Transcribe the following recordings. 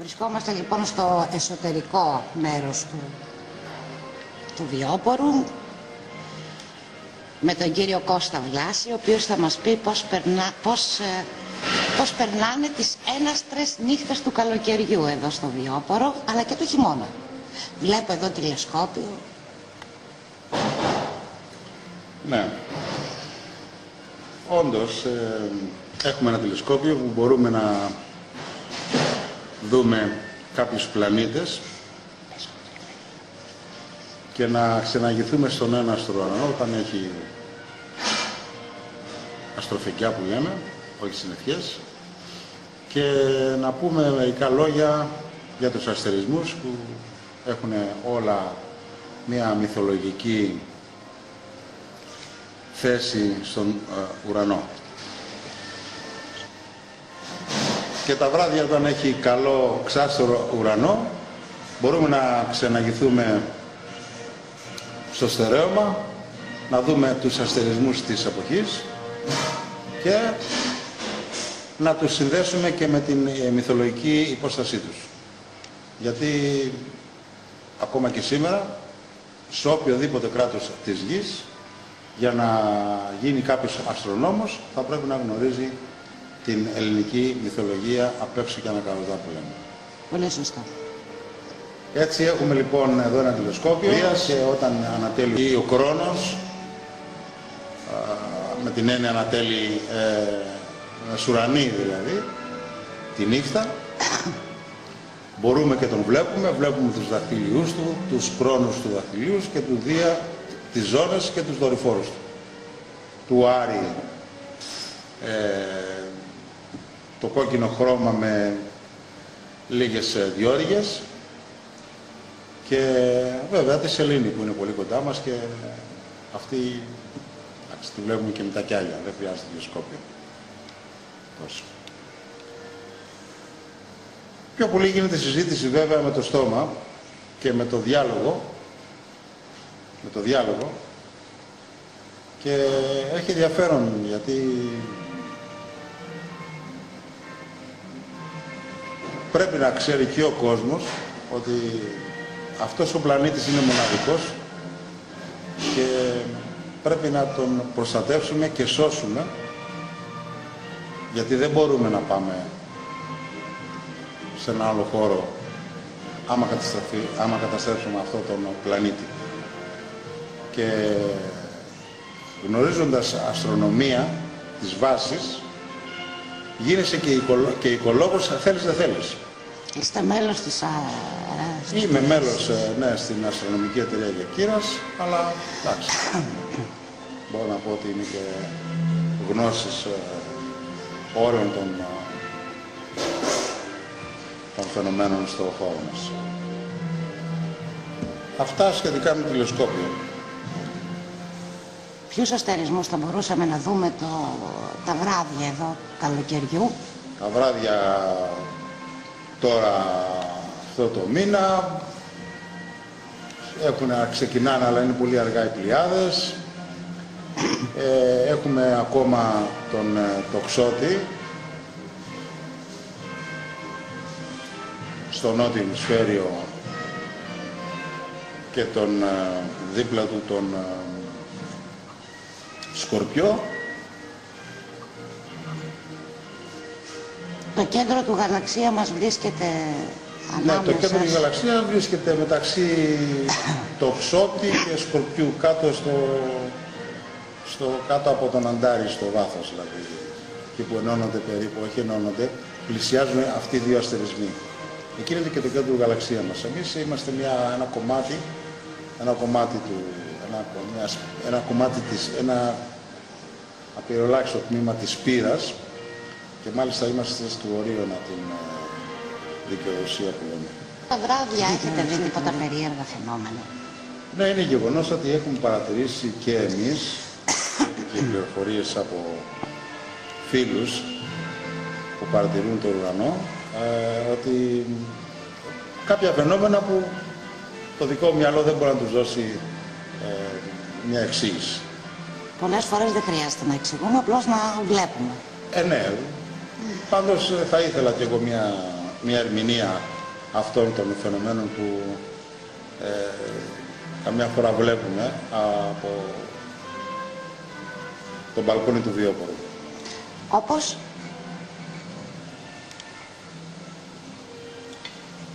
Βρισκόμαστε λοιπόν στο εσωτερικό μέρος του βιόπορου με τον κύριο Κώστα Βλάση, ο οποίος θα μας πει πώς περνάνε τις έναστρες νύχτες του καλοκαιριού εδώ στο βιόπορο, αλλά και το χειμώνα. Βλέπω εδώ τηλεσκόπιο. Ναι. Όντως, έχουμε ένα τηλεσκόπιο που μπορούμε να δούμε κάποιους πλανήτες και να ξεναγηθούμε στον ένα αστροουρανό όταν έχει αστροφεκιά που λέμε, όχι συννεφιές, και να πούμε μερικά λόγια για τους αστερισμούς που έχουν όλα μια μυθολογική θέση στον ουρανό. Και τα βράδια όταν έχει καλό ξάστερο ουρανό μπορούμε να ξεναγηθούμε στο στερέωμα, να δούμε τους αστερισμούς της εποχής και να τους συνδέσουμε και με την μυθολογική υπόστασή τους. Γιατί ακόμα και σήμερα, σε οποιοδήποτε κράτος της γης, για να γίνει κάποιος αστρονόμος θα πρέπει να γνωρίζει την ελληνική μυθολογία απ' έξω και ανακαλωτά που λέμε. Πολύ σωστά. Έτσι έχουμε λοιπόν εδώ ένα τηλεσκόπιο και όταν ανατέλει ο χρόνος, με την έννοια ανατέλει σουρανή δηλαδή, τη νύχτα, μπορούμε και τον βλέπουμε τους δαχτυλιούς του, τους χρόνους του δαχτυλίου και του Δία, τις ζώνες και τους δορυφόρους του. Του Άρη το κόκκινο χρώμα με λίγες διόρυγες και βέβαια τη Σελήνη που είναι πολύ κοντά μας και αυτή τη βλέπουμε και με τα κιάλια, δεν χρειάζεται τηλεσκόπιο. Τόσο. Πιο πολύ γίνεται συζήτηση βέβαια με το στόμα και με το διάλογο, και έχει ενδιαφέρον γιατί πρέπει να ξέρει και ο κόσμος ότι αυτός ο πλανήτης είναι μοναδικός και πρέπει να τον προστατεύσουμε και σώσουμε, γιατί δεν μπορούμε να πάμε σε ένα άλλο χώρο άμα καταστρέψουμε αυτόν τον πλανήτη. Και γνωρίζοντας αστρονομία της βάσης, γίνεσαι και οικολόγος, θέλεις δεν θέλεις. Είστε μέλος της Είμαι μέλος, ναι, στην αστρονομική εταιρεία Γεκύρας, αλλά εντάξει, μπορώ να πω ότι είναι και γνώσεις όρων των φαινομένων στο χώρο μας. Αυτά σχετικά με το τηλεσκόπιο. Ποιους αστερισμούς θα μπορούσαμε να δούμε τα βράδια εδώ καλοκαιριού? Τα βράδια τώρα αυτό το μήνα ξεκινάνε, αλλά είναι πολύ αργά οι Πλειάδες. Έχουμε ακόμα τον Τοξότη στο νότιο ημισφαίριο και τον δίπλα του τον Σκορπιό. Το κέντρο του γαλαξία μας βρίσκεται ανάμεσα. Ναι, το κέντρο της γαλαξίας βρίσκεται μεταξύ Τοξότη και Σκορπιού, κάτω από τον Αντάρι, στο βάθος δηλαδή. Εκεί που ενώνονται περίπου, όχι ενώνονται, πλησιάζουν αυτοί οι δύο αστερισμοί. Εκεί είναι και το κέντρο του γαλαξία μας. Εμείς είμαστε ένα απειροελάχιστο τμήμα της Πύρας και μάλιστα είμαστε στο Ορίωνα την δικαιοδοσία που λέμε. Τα βράδια έχετε δει τίποτα περίεργα φαινόμενα? Ναι, είναι γεγονός ότι έχουμε παρατηρήσει και εμείς και πληροφορίες από φίλους που παρατηρούν τον ουρανό ότι κάποια φαινόμενα που το δικό μυαλό δεν μπορεί να τους δώσει μια εξήγηση. Πολλές φορές δεν χρειάζεται να εξηγούμε, απλώς να βλέπουμε. Ναι. Πάντως θα ήθελα κι εγώ μια μια ερμηνεία αυτών των φαινομένων που καμιά φορά βλέπουμε από τον μπαλκόνι του Βιώπορου. Όπως?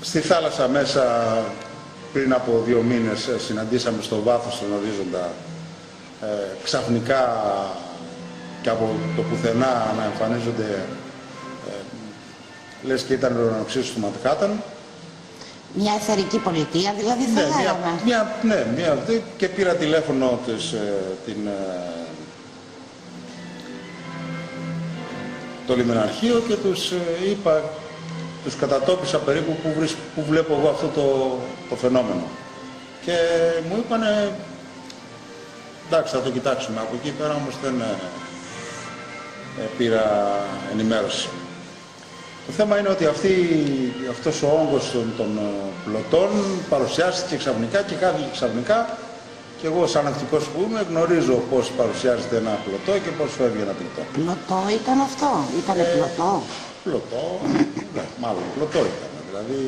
Στη θάλασσα μέσα πριν από 2 μήνες συναντήσαμε στο βάθος τον ορίζοντα ξαφνικά και από το πουθενά να εμφανίζονται λες και ήταν ουρανοξύστες του Μανχάταν. Μια εθερική πολιτεία δηλαδή θα λέγαμε. Και πήρα τηλέφωνο το λιμεναρχείο και τους είπα, τους κατατόπισα περίπου που βλέπω εγώ αυτό το φαινόμενο. Και μου είπανε, εντάξει θα το κοιτάξουμε. Από εκεί πέρα όμως δεν πήρα ενημέρωση. Το θέμα είναι ότι αυτός ο όγκος των πλωτών παρουσιάστηκε ξαφνικά και χάθηκε ξαφνικά και εγώ σαν ναυτικός που είμαι γνωρίζω πώς παρουσιάζεται ένα πλωτό και πώς φεύγει ένα πλωτό. Πλωτό ήταν αυτό, ήτανε πλωτό. Πλωτό, μάλλον πλωτό ήταν, δηλαδή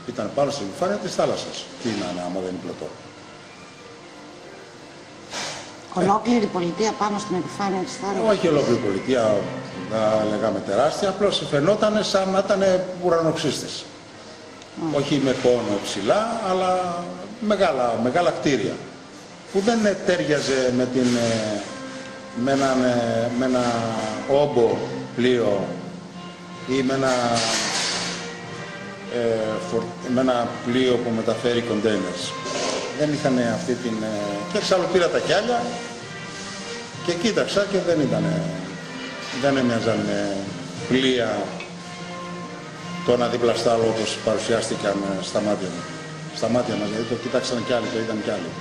ήταν πάνω στην επιφάνεια της θάλασσας. Τι να είναι άμα δεν είναι πλωτό. Ολόκληρη πολιτεία πάνω στην επιφάνεια της θάλασσας. Όχι ολόκληρη πολιτεία, θα λέγαμε τεράστια, απλώς φαινόταν σαν να ήταν ουρανοξύστες. Όχι με πόνο ψηλά, αλλά μεγάλα κτίρια. Που δεν τέριαζε με ένα όμπο πλοίο ή με ένα πλοίο που μεταφέρει κοντέινερς. Δεν είχαν αυτή την... Και εξάλλου πήρα τα κιάλια και κοίταξα και δεν έμοιαζαν πλοία το ένα δίπλα στα άλλο όπως παρουσιάστηκαν στα μάτια μου. Στα μάτια μας, γιατί το κοίταξαν κι άλλοι, το είδαν κι άλλοι.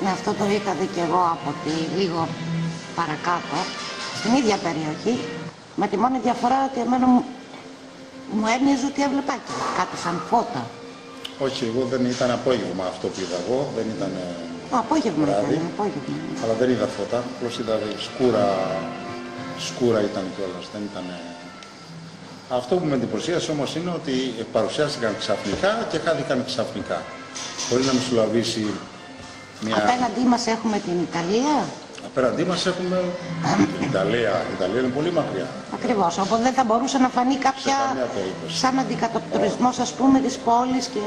Ναι, αυτό το είχατε κι εγώ από λίγο παρακάτω, στην ίδια περιοχή, με τη μόνη διαφορά ότι εμένα μου έμοιαζε ότι έβλεπα και κάτι σαν φώτα. Όχι, εγώ δεν ήταν απόγευμα αυτό που είδα εγώ, δεν ήταν απόγευμα βράδυ, ήταν, απόγευμα. Αλλά δεν είδα φώτα, απλώς είδα σκούρα ήταν κιόλας, δεν ήταν... Αυτό που με εντυπωσίασε όμως είναι ότι παρουσιάστηκαν ξαφνικά και χάθηκαν ξαφνικά. Μπορεί να μεσολαβήσει μια... Απέναντί μας έχουμε την Ιταλία. Απέναντί μας έχουμε την Ιταλία. Η Ιταλία είναι πολύ μακριά. Ακριβώς, οπότε δεν θα μπορούσε να φανεί κάποια σαν αντικατοπτρισμός ας πούμε της πόλης και...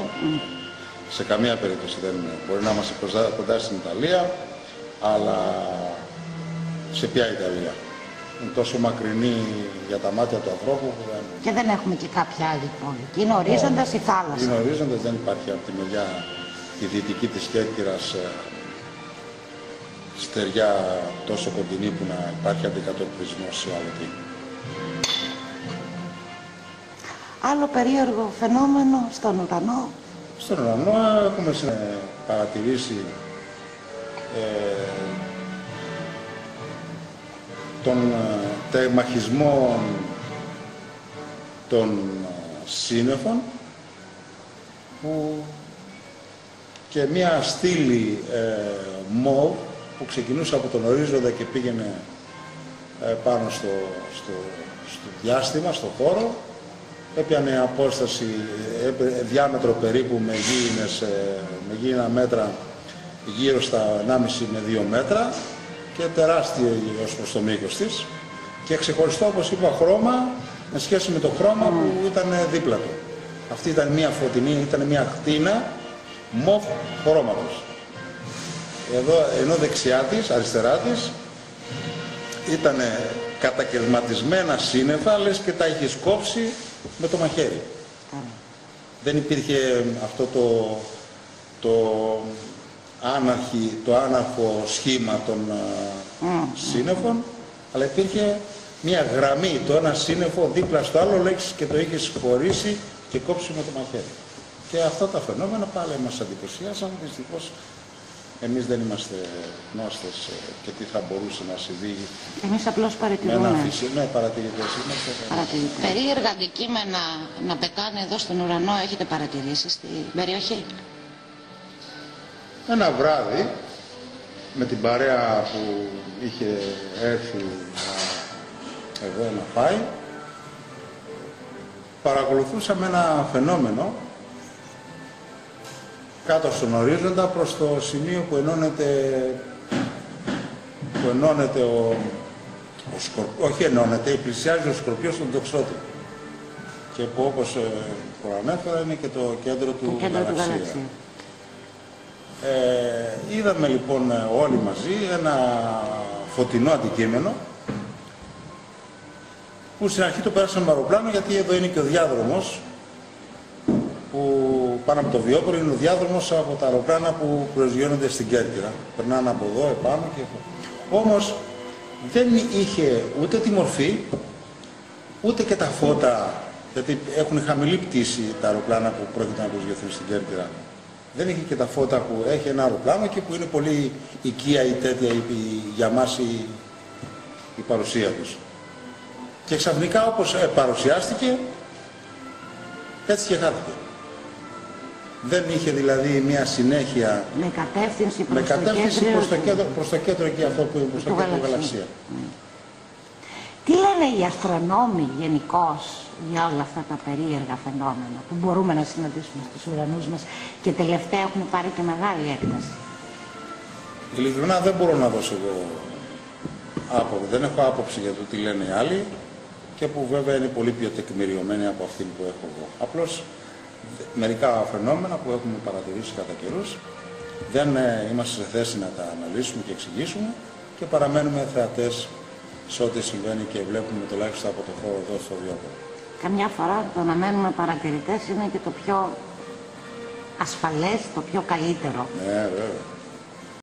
Σε καμία περίπτωση δεν είναι. Μπορεί να είμαστε κοντά στην Ιταλία, αλλά σε ποια Ιταλία. Είναι τόσο μακρινή για τα μάτια του ανθρώπου που δεν... Και δεν έχουμε και κάποια άλλη πόλη. Και είναι ορίζοντας η θάλασσα. Είναι ορίζοντας, δεν υπάρχει από τη μεριά τη δυτική της Κέρκυρας στεριά τόσο κοντινή που να υπάρχει αντικατοπτρισμός σε άλλο τι. Άλλο περίεργο φαινόμενο στον ουρανό. Στον ουρανό έχουμε παρατηρήσει τον τεμαχισμό των σύννεφων και μια στήλη μοβ που ξεκινούσε από τον ορίζοντα και πήγαινε πάνω στο διάστημα, στο χώρο, έπιανε απόσταση, διάμετρο περίπου με γήινα μέτρα γύρω στα 1,5 με 2 μέτρα και τεράστια ως προς το μήκος της και ξεχωριστό, όπως είπα, χρώμα με σχέση με το χρώμα που ήταν δίπλα του. Αυτή ήταν μια φωτεινή, ήταν μια ακτίνα μοβ χρώματος. Εδώ, ενώ δεξιά της, αριστερά της, ήταν κατακαιρματισμένα σύννεφα, λες και τα είχε κόψει με το μαχαίρι. Δεν υπήρχε αυτό το άναρχο σχήμα των σύννεφων, αλλά υπήρχε μια γραμμή, το ένα σύννεφο δίπλα στο άλλο, λέξεις και το είχε χωρίσει και κόψει με το μαχαίρι. Και αυτά τα φαινόμενα πάλι μας εντυπωσίασαν, δυστυχώς εμείς δεν είμαστε γνώστες και τι θα μπορούσε να συμβεί. Εμείς απλώς παρατηρούμε. Με ένα φυσικό παρατηρητές είμαστε. Περίεργα αντικείμενα να πετάνε εδώ στον ουρανό έχετε παρατηρήσει στην περιοχή? Ένα βράδυ με την παρέα που είχε έρθει εδώ να πάει, παρακολουθούσαμε ένα φαινόμενο κάτω στον ορίζοντα προς το σημείο που ενώνεται όχι ενώνεται, πλησιάζει ο Σκορπιός στον Τοξότη. Και που όπως προανέφερα είναι και το κέντρο του Γαλαξία. Είδαμε λοιπόν όλοι μαζί ένα φωτεινό αντικείμενο που στην αρχή το πέρασαμε με αεροπλάνο, γιατί εδώ είναι και ο διάδρομος που πάνω από το Βιόπωρο είναι ο διάδρομος από τα αεροπλάνα που προσγειώνονται στην Κέρκυρα. Περνάνε από εδώ επάνω και όμως δεν είχε ούτε τη μορφή ούτε και τα φώτα, γιατί έχουν χαμηλή πτήση τα αεροπλάνα που πρόκειται να προσγειωθούν στην Κέρκυρα. Δεν είχε και τα φώτα που έχει ένα αεροπλάνο και που είναι πολύ οικία ή τέτοια για μας η παρουσία τους. Και ξαφνικά όπως παρουσιάστηκε, έτσι και χάθηκε. Δεν είχε δηλαδή μια συνέχεια με κατεύθυνση προς το κέντρο και αυτό που είναι προς το κέντρο Γαλαξία. Τι λένε οι αστρονόμοι γενικώς για όλα αυτά τα περίεργα φαινόμενα που μπορούμε να συναντήσουμε στους ουρανούς μας και τελευταία έχουν πάρει και μεγάλη έκταση? Ειλικρινά δεν μπορώ να δώσω εγώ άποψη. Δεν έχω άποψη για το τι λένε οι άλλοι και που βέβαια είναι πολύ πιο τεκμηριωμένοι από αυτήν που έχω εγώ. Απλώς μερικά φαινόμενα που έχουμε παρατηρήσει κατά καιρούς δεν είμαστε σε θέση να τα αναλύσουμε και εξηγήσουμε και παραμένουμε θεατές σε ό,τι συμβαίνει και βλέπουμε τουλάχιστον από το χώρο εδώ στο Βιόπωρο. Καμιά φορά το να μένουμε παρατηρητές είναι και το πιο ασφαλές, το πιο καλύτερο. Ναι, βέβαια.